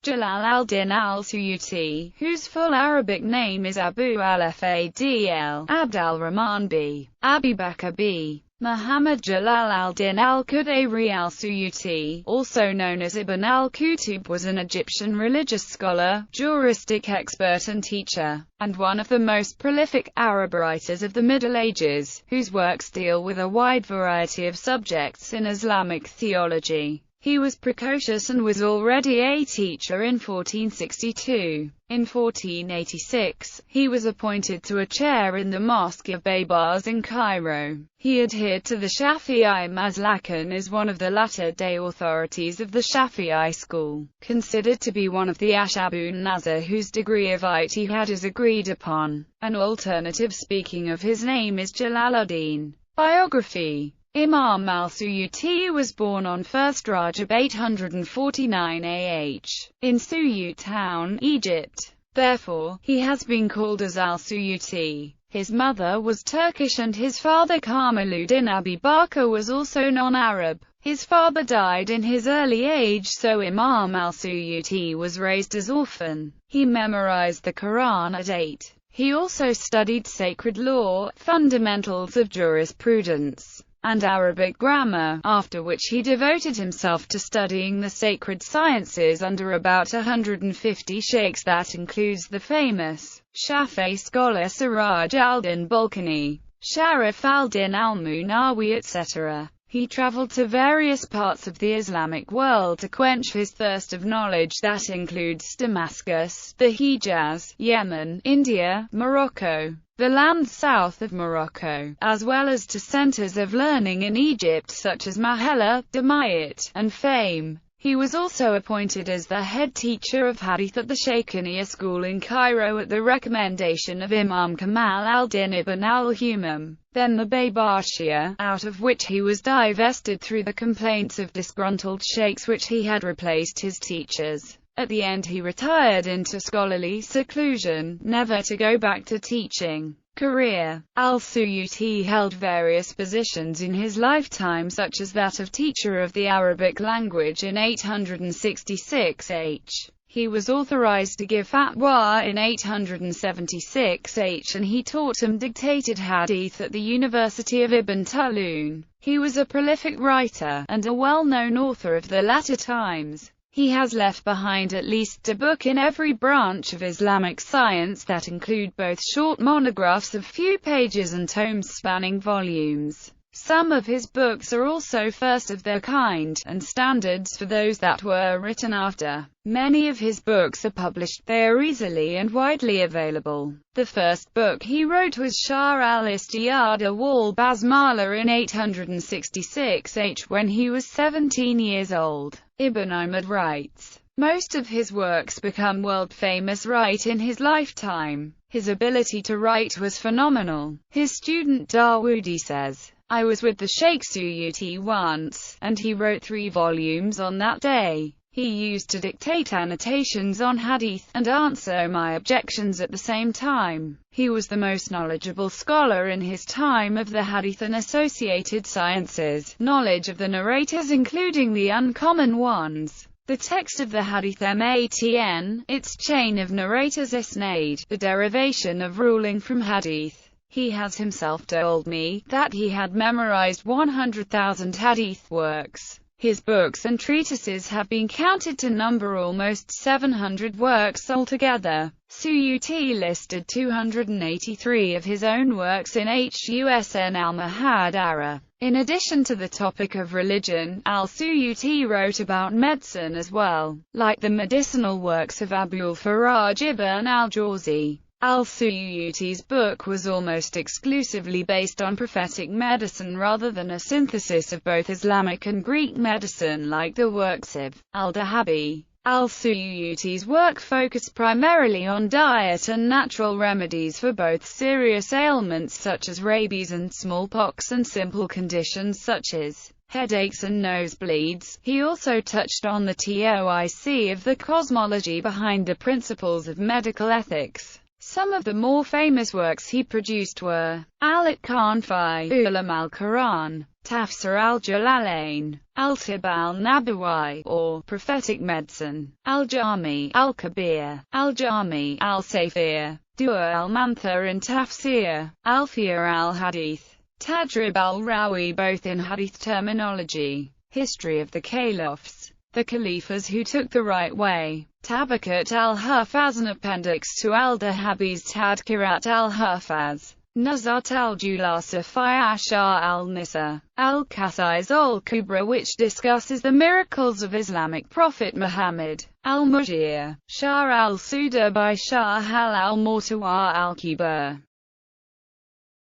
Jalal al-Din al-Suyuti, whose full Arabic name is Abu al-Fadl Abd al-Rahman b. Abi Bakr b. Muhammad Jalal al-Din al-Qudayri al-Suyuti, also known as Ibn al-Qutb, was an Egyptian religious scholar, juristic expert and teacher, and one of the most prolific Arab writers of the Middle Ages, whose works deal with a wide variety of subjects in Islamic theology. He was precocious and was already a teacher in 1462. In 1486, he was appointed to a chair in the Mosque of Baybars in Cairo. He adhered to the Shafi'i mazhab and is one of the latter-day authorities of the Shafi'i school, considered to be one of the Ashabun Nazar whose degree of ijtihad is agreed upon. An alternative speaking of his name is Jalaluddin. Biography. Imam al-Suyuti was born on 1st Rajab 849 AH, in Suyut town, Egypt. Therefore, he has been called as al-Suyuti. His mother was Turkish and his father Kamaluddin Abi Bakr was also non-Arab. His father died in his early age, so Imam al-Suyuti was raised as orphan. He memorized the Quran at 8. He also studied sacred law, fundamentals of jurisprudence, and Arabic grammar, after which he devoted himself to studying the sacred sciences under about 150 sheikhs. That includes the famous Shafi'i scholar Siraj al-Din Balkani, Sharaf al-Din al-Munawi, etc. He traveled to various parts of the Islamic world to quench his thirst of knowledge. That includes Damascus, the Hijaz, Yemen, India, Morocco, the land south of Morocco, as well as to centers of learning in Egypt such as Mahella, Damayat, and Fame. He was also appointed as the head teacher of Hadith at the Shaykhaniya school in Cairo at the recommendation of Imam Kamal al-Din ibn al-Humam, then the Baybashia, out of which he was divested through the complaints of disgruntled sheikhs which he had replaced his teachers. At the end he retired into scholarly seclusion, never to go back to teaching. Career. Al-Suyuti held various positions in his lifetime, such as that of teacher of the Arabic language in 866 H. He was authorized to give fatwa in 876 H, and he taught and dictated hadith at the University of Ibn Tulun. He was a prolific writer, and a well-known author of the latter times. He has left behind at least a book in every branch of Islamic science, that include both short monographs of few pages and tomes spanning volumes. Some of his books are also first of their kind, and standards for those that were written after. Many of his books are published. They are easily and widely available. The first book he wrote was Shar al-Istiyada wal Basmala in 866 H, when he was 17 years old. Ibn Ahmad writes, most of his works become world-famous right in his lifetime. His ability to write was phenomenal. His student Dawoodi says, I was with the Sheikh Suyuti once, and he wrote 3 volumes on that day. He used to dictate annotations on hadith, and answer my objections at the same time. He was the most knowledgeable scholar in his time of the hadith and associated sciences, knowledge of the narrators including the uncommon ones, the text of the hadith matn, its chain of narrators isnad, the derivation of ruling from hadith. He has himself told me that he had memorized 100,000 hadith works. His books and treatises have been counted to number almost 700 works altogether. Suyuti listed 283 of his own works in Husn al-Muhadara. In addition to the topic of religion, al-Suyuti wrote about medicine as well, like the medicinal works of Abul Faraj ibn al-Jawzi. Al-Suyuti's book was almost exclusively based on prophetic medicine rather than a synthesis of both Islamic and Greek medicine like the works of al-Dahabi. Al-Suyuti's work focused primarily on diet and natural remedies for both serious ailments such as rabies and smallpox and simple conditions such as headaches and nosebleeds. He also touched on the TOIC of the cosmology behind the principles of medical ethics. Some of the more famous works he produced were Al-Itqan fi Ulum al-Quran, Tafsir al-Jalalain, Al-Tib al-Nabawi, or Prophetic Medicine, Al-Jami al-Kabir, Al-Jami al-Safir, Dur al-Mantha in Tafsir, Alfiya al-Hadith, Tadrib al-Rawi, both in Hadith terminology, History of the Caliphs, the Caliphs who took the right way, Tabakat al-Hufaz, an appendix to al-Dahabi's Tadkirat al-Hufaz, Nuzat al-Julasa fi Ashar al-Nisa, al-Qasais al-Kubra, which discusses the miracles of Islamic prophet Muhammad, al-Mujir, Shah al-Suda by Shah al-Murtawa al-Kubra,